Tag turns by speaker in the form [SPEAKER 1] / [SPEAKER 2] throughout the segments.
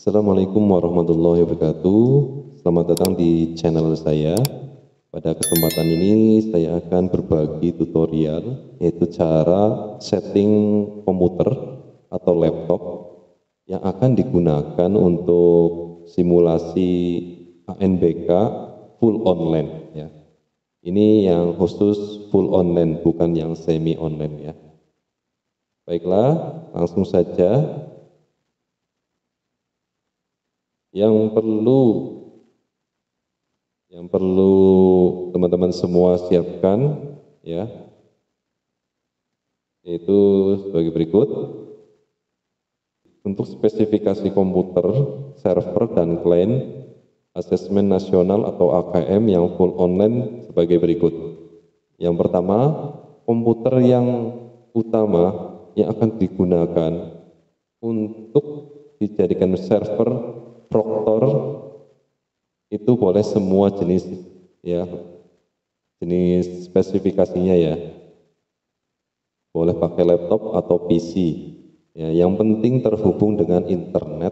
[SPEAKER 1] Assalamualaikum warahmatullahi wabarakatuh. Selamat datang di channel saya. Pada kesempatan ini saya akan berbagi tutorial, yaitu cara setting komputer atau laptop yang akan digunakan untuk simulasi ANBK full online ya. Ini yang khusus full online, bukan yang semi online ya. Baiklah, langsung saja. Yang perlu teman-teman semua siapkan ya, yaitu sebagai berikut. Untuk spesifikasi komputer, server dan klien asesmen nasional atau AKM yang full online sebagai berikut. Yang pertama, komputer yang utama yang akan digunakan untuk dijadikan server Proctor itu boleh semua jenis ya, jenis spesifikasinya ya, boleh pakai laptop atau PC ya, yang penting terhubung dengan internet,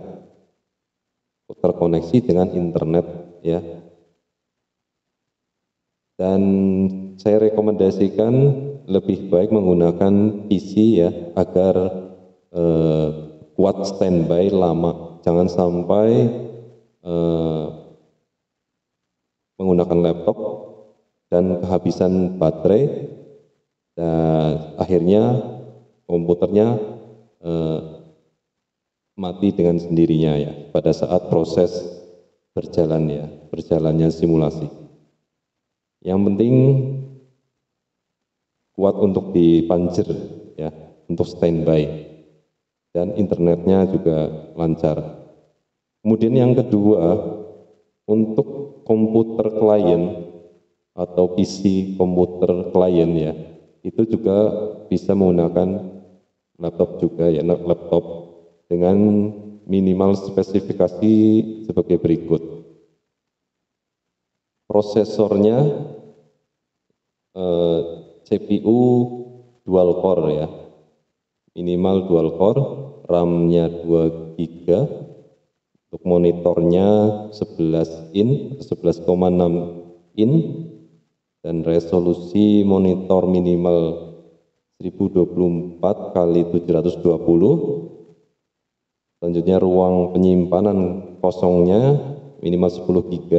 [SPEAKER 1] terkoneksi dengan internet ya. Dan saya rekomendasikan lebih baik menggunakan PC ya, agar kuat standby lama. Jangan sampai menggunakan laptop dan kehabisan baterai dan akhirnya komputernya mati dengan sendirinya ya pada saat proses berjalan ya, berjalannya simulasi. Yang penting kuat untuk dipanjer ya, untuk standby, dan internetnya juga lancar. Kemudian yang kedua, untuk komputer klien atau PC komputer klien ya, itu juga bisa menggunakan laptop juga ya, laptop dengan minimal spesifikasi sebagai berikut. Prosesornya CPU dual core ya, minimal dual core, RAM-nya 2 GB, untuk monitornya 11 in, 11,6 in, dan resolusi monitor minimal 1024 kali 720. Selanjutnya ruang penyimpanan kosongnya minimal 10 GB.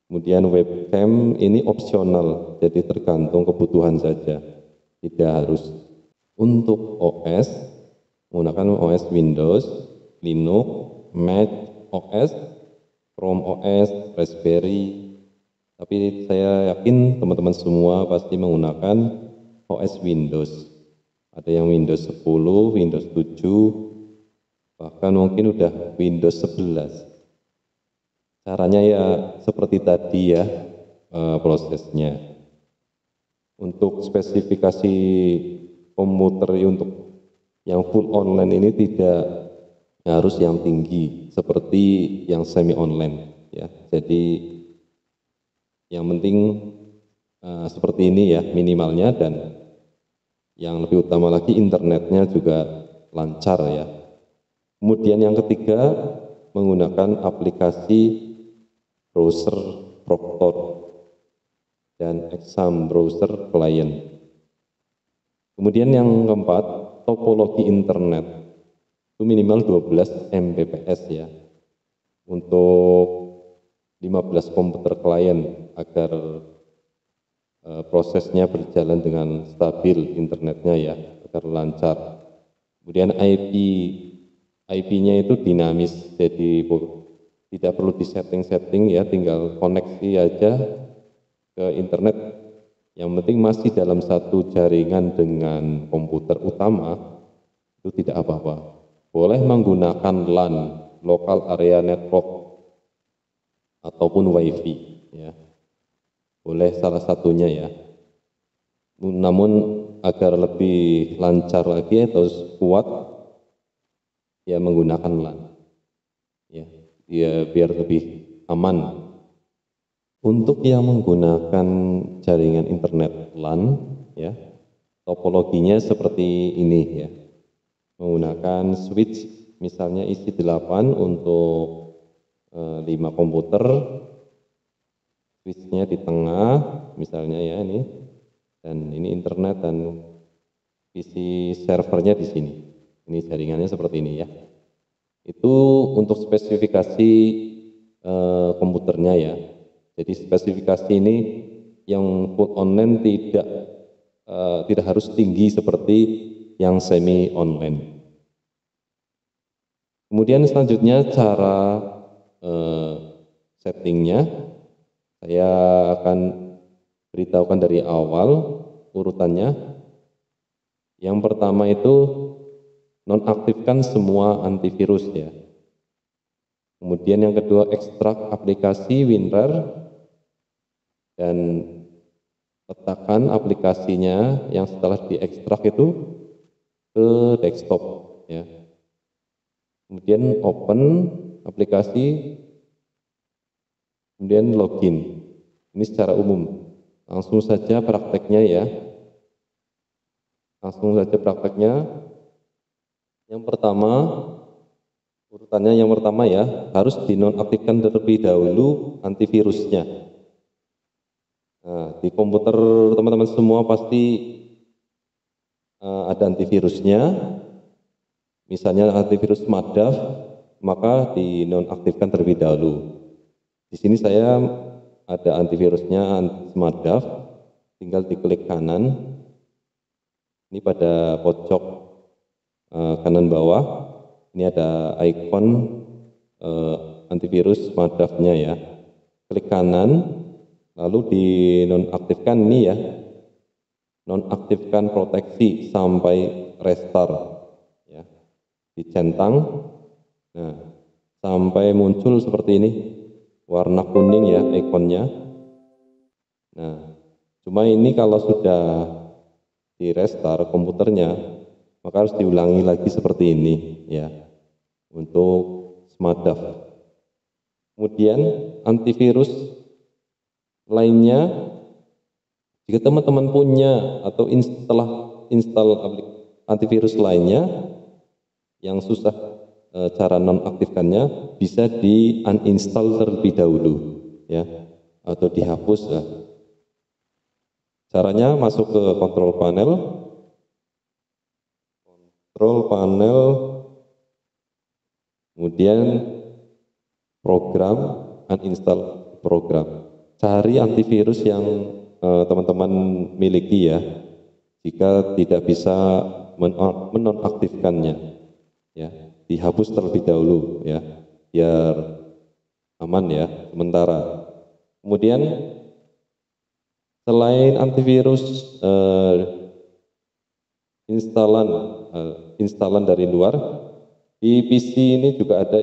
[SPEAKER 1] Kemudian webcam ini opsional, jadi tergantung kebutuhan saja, tidak harus. Untuk OS, menggunakan OS Windows, Linux, Mac OS, Chrome OS, Raspberry. Tapi saya yakin teman-teman semua pasti menggunakan OS Windows. Ada yang Windows 10, Windows 7, bahkan mungkin udah Windows 11. Caranya ya seperti tadi ya prosesnya. Untuk spesifikasi komputer untuk yang full online ini tidak harus yang tinggi seperti yang semi online ya. Jadi yang penting seperti ini ya minimalnya, dan yang lebih utama lagi internetnya juga lancar ya. Kemudian yang ketiga, menggunakan aplikasi browser Proctor dan Exam browser client. Kemudian yang keempat, topologi internet itu minimal 12 Mbps ya, untuk 15 komputer klien agar prosesnya berjalan dengan stabil internetnya ya, agar lancar. Kemudian IP-nya itu dinamis, jadi tidak perlu disetting-setting ya, tinggal koneksi aja ke internet. Yang penting masih dalam satu jaringan dengan komputer utama, itu tidak apa-apa. Boleh menggunakan LAN, local area network, ataupun WiFi ya. Boleh salah satunya ya. Namun agar lebih lancar lagi atau kuat ya menggunakan LAN ya, biar lebih aman. Untuk yang menggunakan jaringan internet LAN ya, topologinya seperti ini ya, menggunakan switch misalnya isi 8 untuk 5 komputer, switch-nya di tengah, misalnya ya ini, dan ini internet dan PC servernya di sini. Ini jaringannya seperti ini ya. Itu untuk spesifikasi komputernya ya. Jadi spesifikasi ini yang full online tidak harus tinggi seperti yang semi online. Kemudian selanjutnya cara settingnya, saya akan beritahukan dari awal urutannya. Yang pertama itu nonaktifkan semua antivirus ya. Kemudian yang kedua ekstrak aplikasi WinRAR dan letakkan aplikasinya yang setelah diekstrak itu ke desktop ya. Kemudian open aplikasi, kemudian login. Ini secara umum. Langsung saja prakteknya ya. Langsung saja prakteknya. Yang pertama, urutannya yang pertama ya, harus dinonaktifkan terlebih dahulu antivirusnya. Nah, di komputer teman-teman semua pasti ada antivirusnya. Misalnya antivirus Madaf, maka dinonaktifkan terlebih dahulu. Di sini saya ada antivirusnya Madaf, tinggal diklik kanan. Ini pada pojok kanan bawah, ini ada ikon antivirus Madafnya ya. Klik kanan, lalu dinonaktifkan ini ya, nonaktifkan proteksi sampai restart. Dicentang, nah sampai muncul seperti ini warna kuning ya ikonnya. Nah cuma ini kalau sudah di restart komputernya maka harus diulangi lagi seperti ini ya untuk Smadaf. Kemudian antivirus lainnya, jika teman-teman punya atau install antivirus lainnya yang susah cara nonaktifkannya, bisa di uninstall terlebih dahulu ya, atau dihapus ya. Caranya masuk ke control panel, kemudian program, uninstall program. Cari antivirus yang teman-teman miliki ya, jika tidak bisa menonaktifkannya ya, dihapus terlebih dahulu ya, biar aman ya sementara. Kemudian selain antivirus instalan dari luar, di PC ini juga ada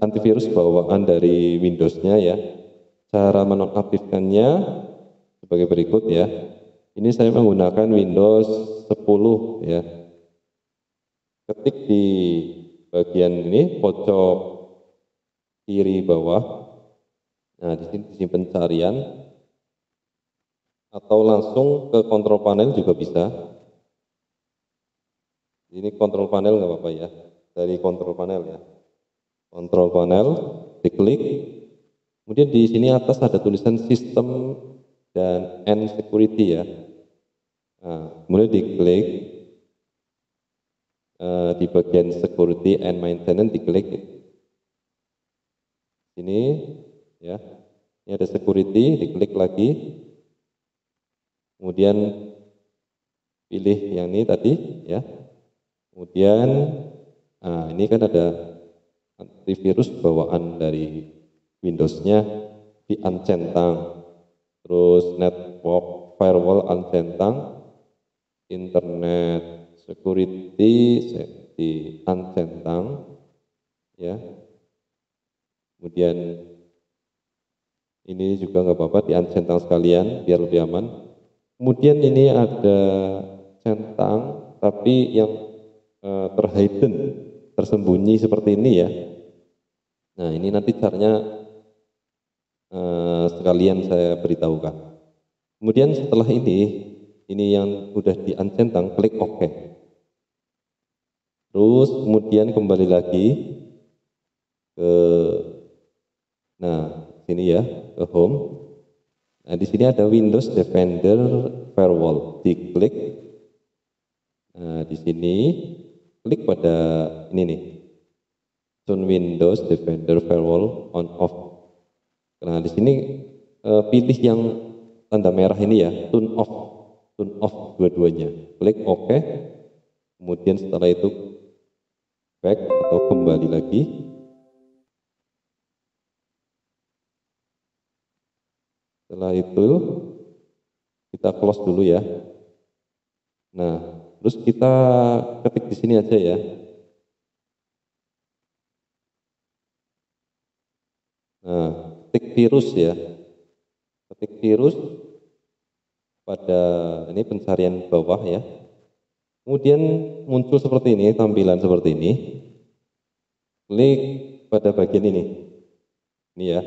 [SPEAKER 1] antivirus bawaan dari Windows-nya ya. Cara menonaktifkannya sebagai berikut ya. Ini saya menggunakan Windows 10 ya. Ketik di bagian ini pojok kiri bawah. Nah, di sini di pencarian atau langsung ke kontrol panel juga bisa. Ini kontrol panel nggak apa-apa ya. Dari kontrol panel ya. Kontrol panel, diklik. Kemudian di sini atas ada tulisan sistem dan end security ya. Nah, kemudian diklik. Di bagian security and maintenance diklik ini ya, ini ada security, diklik lagi, kemudian pilih yang ini tadi ya, kemudian ini kan ada antivirus bawaan dari Windows-nya di uncentang, terus network firewall uncentang, internet security di uncentang ya. Kemudian ini juga nggak apa-apa di uncentang sekalian biar lebih aman. Kemudian ini ada centang tapi yang terhidden, tersembunyi seperti ini ya. Nah ini nanti caranya sekalian saya beritahukan. Kemudian setelah ini yang udah di uncentang, klik OK. Terus kemudian kembali lagi ke, nah sini ya, ke home. Nah di sini ada Windows Defender Firewall, diklik. Nah di sini klik pada ini nih, turn Windows Defender Firewall on off. Nah di sini pilih yang tanda merah ini ya, turn off dua-duanya. Klik OK. Kemudian setelah itu back atau kembali lagi. Setelah itu kita close dulu ya. Nah, terus kita ketik di sini aja ya. Nah, ketik virus ya. Ketik virus pada ini pencarian bawah ya. Kemudian muncul seperti ini, tampilan seperti ini. Klik pada bagian ini. Ini ya.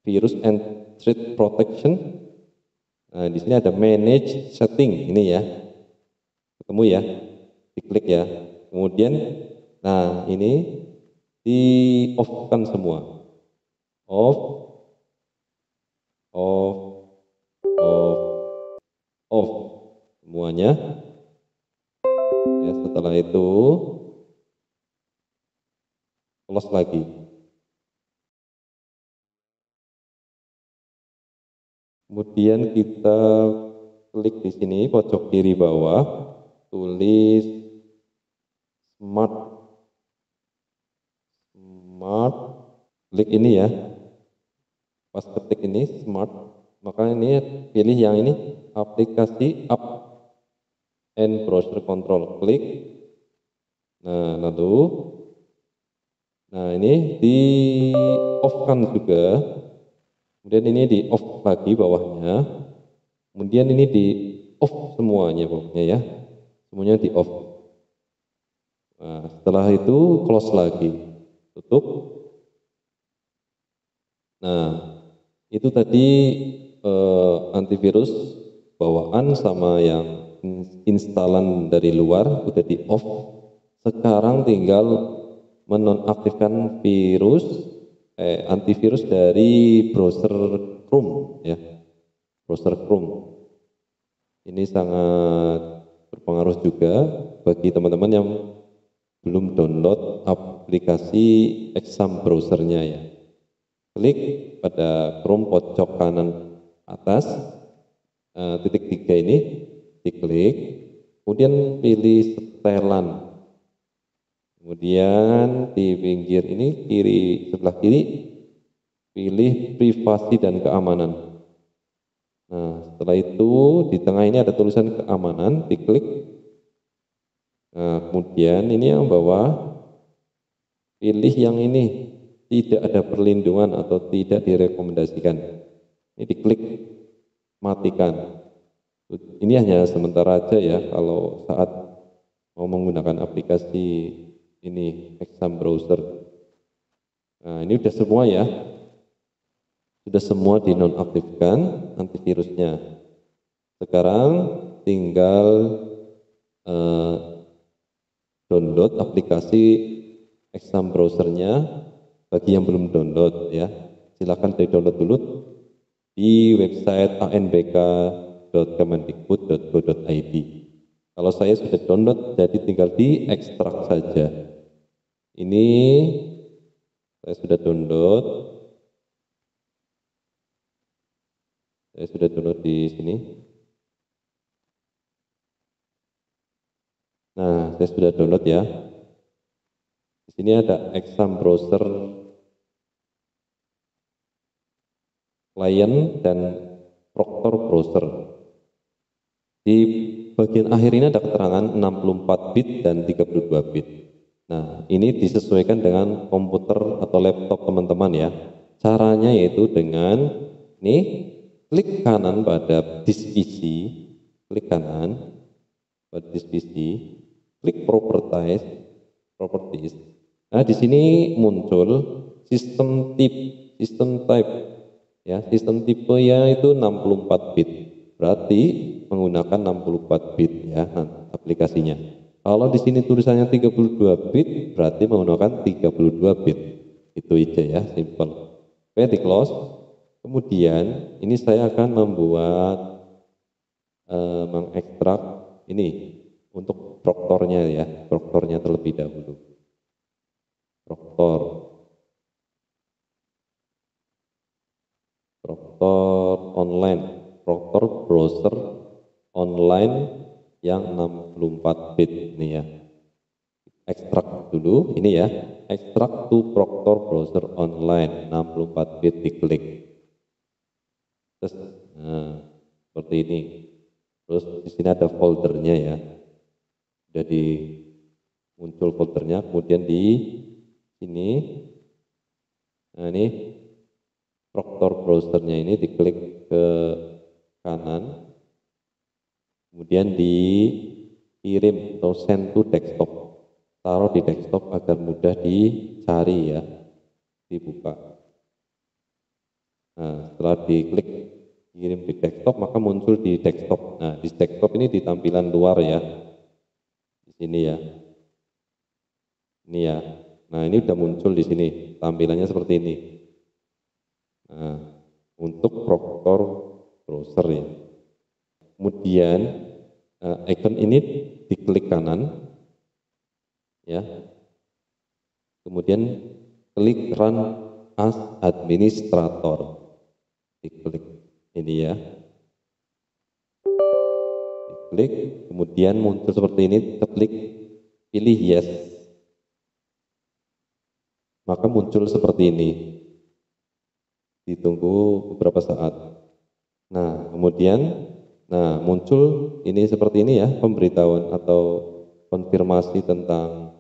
[SPEAKER 1] Virus and threat protection. Nah, di sini ada manage setting ini ya. Ketemu ya. Diklik ya. Kemudian nah, ini di off-kan semua. Off, off, off, off semuanya. Ya, setelah itu close lagi. Kemudian kita klik di sini pojok kiri bawah, tulis smart, klik ini ya. Pas ketik ini smart, maka ini pilih yang ini aplikasi app and browser control, klik. Nah lalu, nah ini di off kan juga. Kemudian ini di off lagi bawahnya. Kemudian ini di off semuanya pokoknya ya. Semuanya di off. Nah, setelah itu close lagi. Tutup. Nah, itu tadi antivirus bawaan sama yang instalan dari luar udah di off. Sekarang tinggal menonaktifkan virus antivirus dari browser Chrome ya, browser Chrome. Ini sangat berpengaruh juga bagi teman-teman yang belum download aplikasi Exam browsernya ya. Klik pada Chrome pojok kanan atas, titik 3 ini diklik, kemudian pilih setelan. Kemudian di pinggir ini sebelah kiri pilih privasi dan keamanan. Nah, setelah itu di tengah ini ada tulisan keamanan, diklik. Nah, kemudian ini yang bawah pilih yang ini, tidak ada perlindungan atau tidak direkomendasikan. Ini diklik, matikan. Ini hanya sementara aja ya kalau saat mau menggunakan aplikasi ini Exam browser. Nah, ini udah semua ya. Sudah semua dinonaktifkan antivirusnya. Sekarang tinggal download aplikasi Exam browsernya bagi yang belum download ya. Silakan di-download dulu di website anbk.kemendikbud.go.id. Kalau saya sudah download, jadi tinggal diekstrak saja. Ini saya sudah download. Saya sudah download di sini. Nah, saya sudah download ya. Di sini ada Exam browser client dan Proctor browser. Di bagian akhir ini ada keterangan 64 bit dan 32 bit. Nah, ini disesuaikan dengan komputer atau laptop teman-teman ya. Caranya yaitu dengan ini klik kanan pada disk PC, klik kanan pada disk PC, klik properties. Nah, di sini muncul sistem type ya, sistem tipe ya itu 64 bit. Berarti menggunakan 64 bit ya aplikasinya. Kalau di sini tulisannya 32 bit, berarti menggunakan 32 bit. Itu aja ya, simple. Oke, di close. Kemudian ini saya akan membuat mengekstrak ini untuk proktornya ya, proktornya terlebih dahulu. Proktor online, proktor browser online yang 64 bit ini ya. Ekstrak dulu ini ya, ekstrak to proktor browser online 64 bit, diklik. Terus nah, seperti ini. Terus di sini ada foldernya ya. Jadi muncul foldernya, kemudian di sini nah ini proktor browsernya ini diklik ke kanan, kemudian dikirim atau send to desktop, taruh di desktop agar mudah dicari ya, dibuka. Nah, setelah diklik kirim di desktop, maka muncul di desktop. Nah, di desktop ini di tampilan luar ya, di sini ya, ini ya. Nah, ini udah muncul di sini, tampilannya seperti ini. Nah, untuk proktor browser ya. Kemudian icon ini diklik kanan ya. Kemudian klik run as administrator. Diklik ini ya. Diklik, kemudian muncul seperti ini, klik pilih yes. Maka muncul seperti ini. Ditunggu beberapa saat. Nah, kemudian muncul ini seperti ini ya, pemberitahuan atau konfirmasi tentang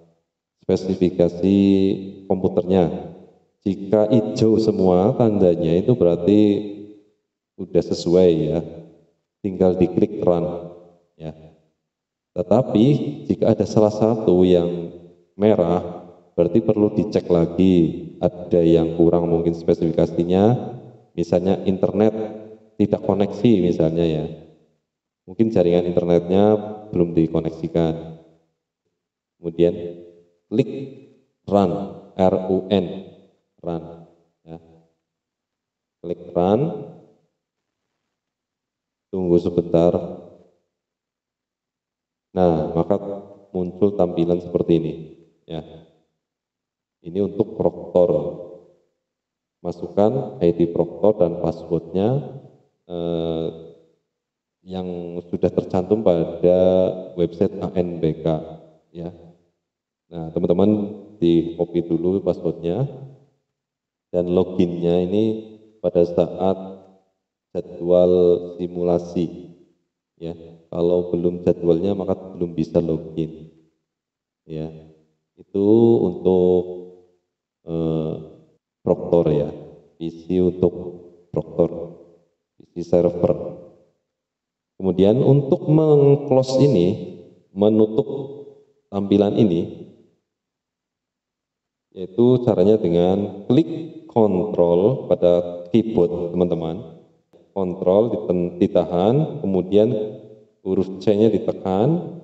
[SPEAKER 1] spesifikasi komputernya. Jika hijau semua tandanya itu berarti udah sesuai ya, tinggal diklik run ya. Tetapi jika ada salah satu yang merah, berarti perlu dicek lagi, ada yang kurang mungkin spesifikasinya, misalnya internet tidak koneksi misalnya ya, mungkin jaringan internetnya belum dikoneksikan. Kemudian klik run, RUN, run ya. Klik run, tunggu sebentar. Nah, maka muncul tampilan seperti ini ya. Ini untuk proktor, masukkan ID proktor dan passwordnya yang sudah tercantum pada website ANBK ya. Nah, teman-teman di copy dulu passwordnya dan loginnya ini pada saat jadwal simulasi ya. Kalau belum jadwalnya maka belum bisa login ya. Itu untuk proktor ya, PC untuk proktor, PC server. Kemudian untuk meng-close ini, menutup tampilan ini, yaitu caranya dengan klik kontrol pada keyboard teman-teman. Kontrol ditahan, kemudian huruf C-nya ditekan,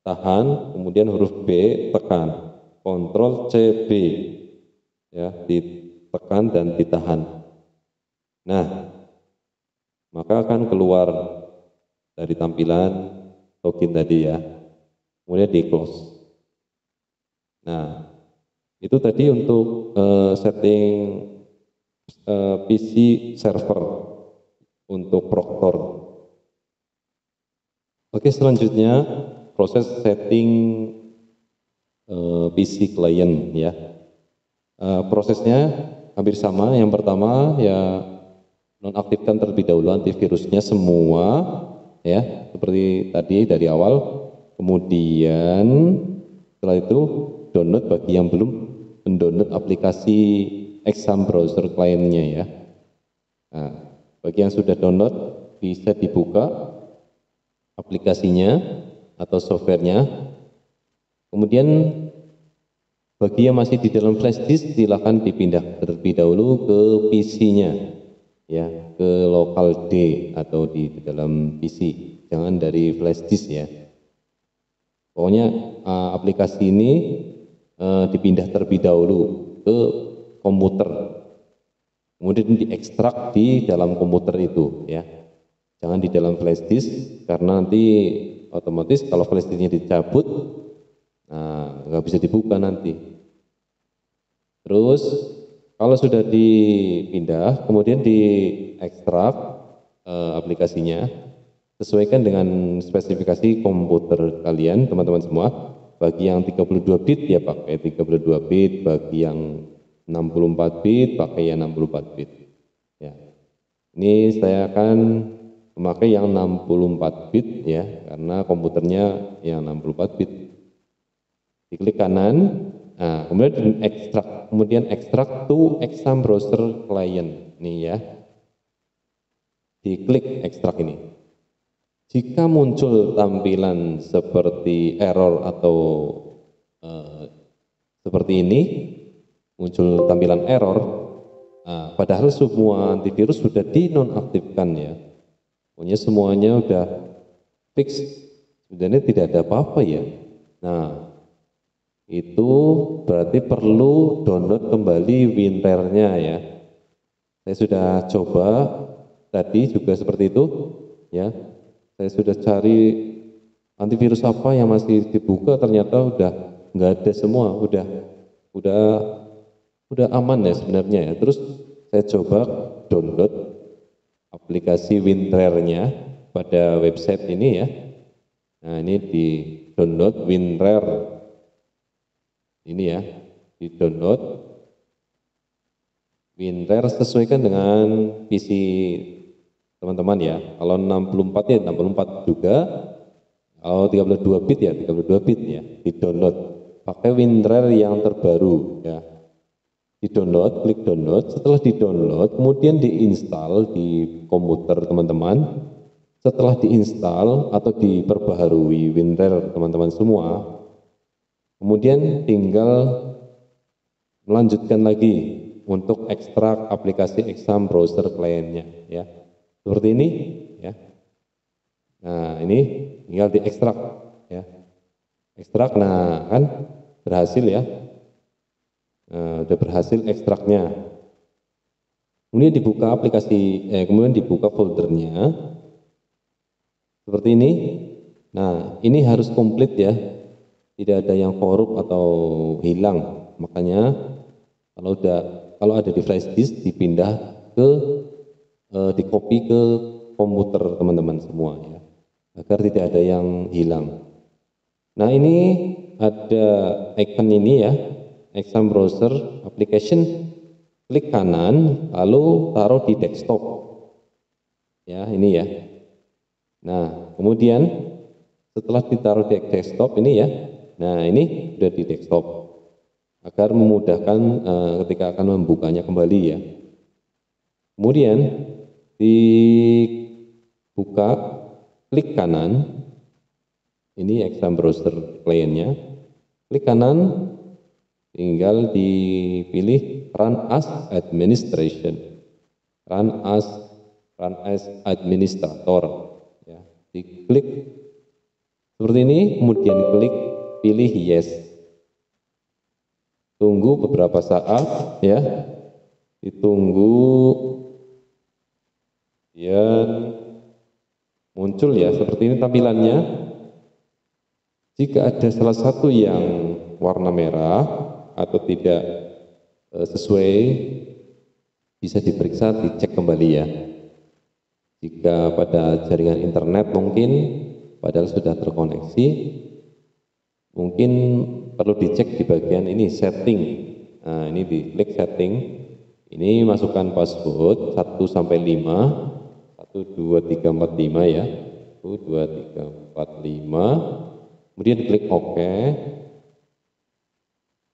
[SPEAKER 1] tahan, kemudian huruf B tekan, kontrol C, B ya, ditekan dan ditahan. Nah, maka akan keluar dari tampilan login tadi ya, kemudian di close. Nah, itu tadi untuk setting PC server untuk proktor. Oke, selanjutnya proses setting PC client ya. Prosesnya hampir sama. Yang pertama ya nonaktifkan terlebih dahulu antivirusnya semua ya, seperti tadi dari awal. Kemudian setelah itu download bagi yang belum mendownload aplikasi Exam Browser kliennya ya. Nah, bagi yang sudah download bisa dibuka aplikasinya atau softwarenya. Kemudian bagi yang masih di dalam flash disk, silakan dipindah terlebih dahulu ke PC-nya, ya, ke lokal D atau di dalam PC, jangan dari flash disk ya. Pokoknya aplikasi ini dipindah terlebih dahulu ke komputer, kemudian diekstrak di dalam komputer itu ya. Jangan di dalam flash disk, karena nanti otomatis kalau flash disknya dicabut, nah nggak bisa dibuka nanti. Terus kalau sudah dipindah, kemudian diekstrak aplikasinya, sesuaikan dengan spesifikasi komputer kalian teman-teman semua. Bagi yang 32 bit ya pakai 32 bit, bagi yang 64 bit pakai yang 64 bit ya. Ini saya akan memakai yang 64 bit ya, karena komputernya yang 64 bit. Diklik kanan, nah kemudian ekstrak to exam browser client nih ya. Diklik ekstrak ini. Jika muncul tampilan seperti error atau seperti ini, muncul tampilan error, padahal semua antivirus sudah dinonaktifkan ya. Pokoknya semuanya udah fix, sebenarnya tidak ada apa-apa ya. Nah, itu berarti perlu download kembali WinRAR-nya ya. Saya sudah coba tadi juga seperti itu ya. Saya sudah cari antivirus apa yang masih dibuka, ternyata udah nggak ada semua, udah aman ya sebenarnya ya. Terus saya coba download aplikasi WinRAR-nya pada website ini ya. Nah, ini di download WinRAR. Ini ya, di download WinRAR, sesuaikan dengan PC teman-teman ya. Kalau 64 ya 64 juga. Kalau 32 bit ya 32 bit ya. Di download. Pakai WinRAR yang terbaru ya. Di download, klik download. Setelah di download, kemudian diinstal di komputer teman-teman. Setelah diinstal atau diperbaharui WinRAR teman-teman semua, kemudian tinggal melanjutkan lagi untuk ekstrak aplikasi exam browser kliennya ya. Seperti ini ya. Nah, ini tinggal diekstrak ya. Ekstrak, nah kan berhasil ya. Nah, udah berhasil ekstraknya. Kemudian dibuka kemudian dibuka foldernya seperti ini. Nah, ini harus komplit ya, tidak ada yang korup atau hilang. Makanya kalau ada di flash disk dipindah ke di copy ke komputer teman-teman semua ya, agar tidak ada yang hilang. Nah, ini ada icon ini ya, exam browser application, klik kanan lalu taruh di desktop ya, ini ya. Nah, kemudian setelah ditaruh di desktop ini ya, nah ini sudah di desktop agar memudahkan ketika akan membukanya kembali ya. Kemudian dibuka, klik kanan, ini exam browser kliennya, klik kanan, tinggal dipilih run as administration, run as administrator. Diklik seperti ini, kemudian klik pilih yes. Tunggu beberapa saat ya, ditunggu kemudian muncul ya seperti ini tampilannya. Jika ada salah satu yang warna merah atau tidak sesuai, bisa diperiksa, dicek kembali ya. Jika pada jaringan internet mungkin padahal sudah terkoneksi, mungkin perlu dicek di bagian ini setting. Nah, ini diklik setting. Ini masukkan password 1 sampai 5, 1 2 3 4 5 ya. 1 2 3 4 5. Kemudian klik OK.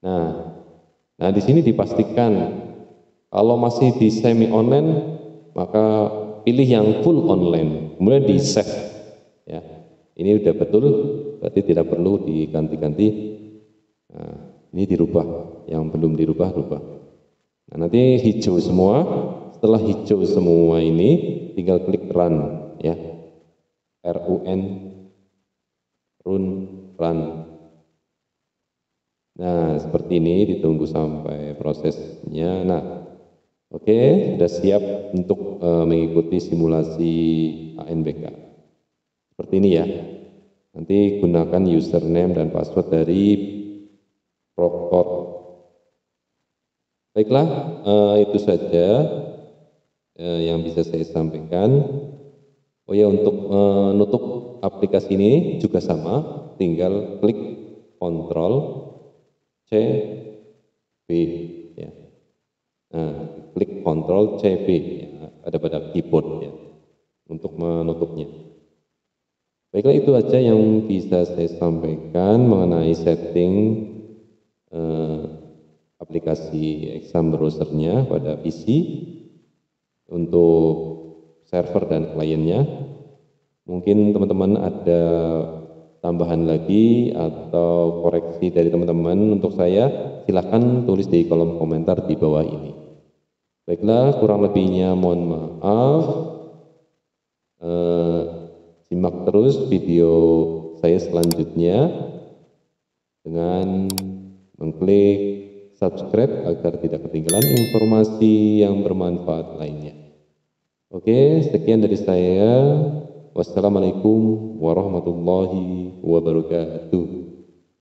[SPEAKER 1] Nah di sini dipastikan kalau masih di semi online maka pilih yang full online, kemudian di save ya. Ini udah betul, berarti tidak perlu diganti-ganti. Nah, ini dirubah, yang belum dirubah rubah. Nah, nanti hijau semua. Setelah hijau semua ini tinggal klik run ya, run run. Nah, seperti ini, ditunggu sampai prosesnya. Nah, oke, sudah siap untuk mengikuti simulasi ANBK. Seperti ini ya. Nanti gunakan username dan password dari Procore. Baiklah, itu saja yang bisa saya sampaikan. Oh ya, untuk menutup aplikasi ini juga sama, tinggal klik Ctrl C V ya. Nah, klik Ctrl C V ya, ada pada keyboard ya untuk menutupnya. Baiklah, itu aja yang bisa saya sampaikan mengenai setting aplikasi exam browsernya pada PC untuk server dan kliennya. Mungkin teman-teman ada tambahan lagi atau koreksi dari teman-teman untuk saya, silahkan tulis di kolom komentar di bawah ini. Baiklah, kurang lebihnya mohon maaf. Simak terus video saya selanjutnya dengan mengklik subscribe agar tidak ketinggalan informasi yang bermanfaat lainnya. Oke, sekian dari saya. Wassalamualaikum warahmatullahi wabarakatuh.